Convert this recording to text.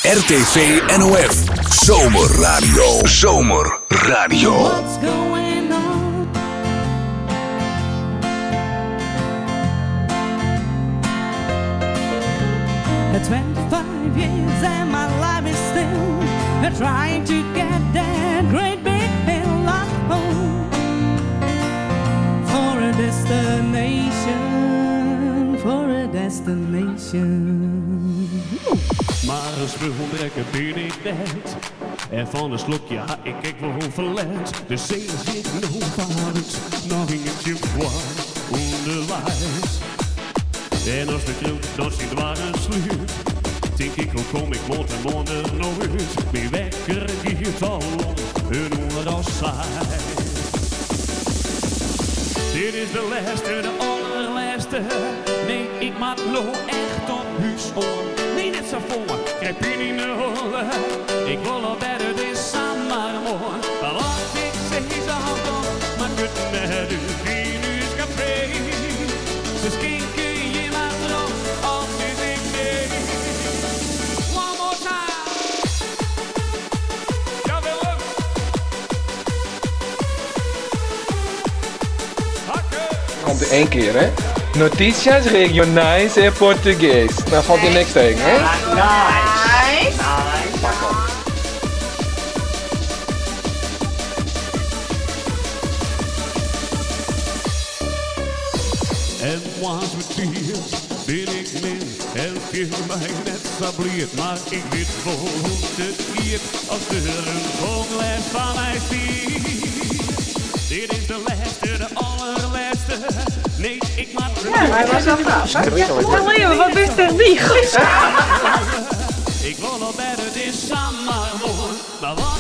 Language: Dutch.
RTV NOF. Zomerradio. Zomerradio. What's going on? At 25 years and my life is still trying to get that great big hill up home for a destination, for a destination. Maar een spulbrekker ben ik net. En van een slokje ha ik wel verlet. De zee zit nog vaart, nog in het jukwa onderwijs. En als de kroeg dan zit waar een sluit, denk ik hoe kom ik morgen nooit. Mijn wekker giet al om een uur als zij. Dit is de laatste, de allerlaatste. Nee, ik maak nog echt op huis om. Nee, net zo voor, krijg je niet nodig. Ik wil al beter dit samen morgen. Wat ik zeg is al dan, maar kut met u geen uur café. Ze skinken je maar erop, als is ik nee. One more time. Ja, Willem. Hakken. Komt er één keer, hè? Noticias regionais en Portugees. Nou valt hier niks tegen, hè? Nice. En was met tears ben ik min en viel mij net sableerd. Maar ik weet volgens het hier als er een volgles van mij stiert. Dit is de laatste, de allerlaatste. Nee, ik maak Ja, hij was wel gaaf, hè? Leeuwen, wat is er niet goed? Ik wil al beter dit samen morgen. Maar wat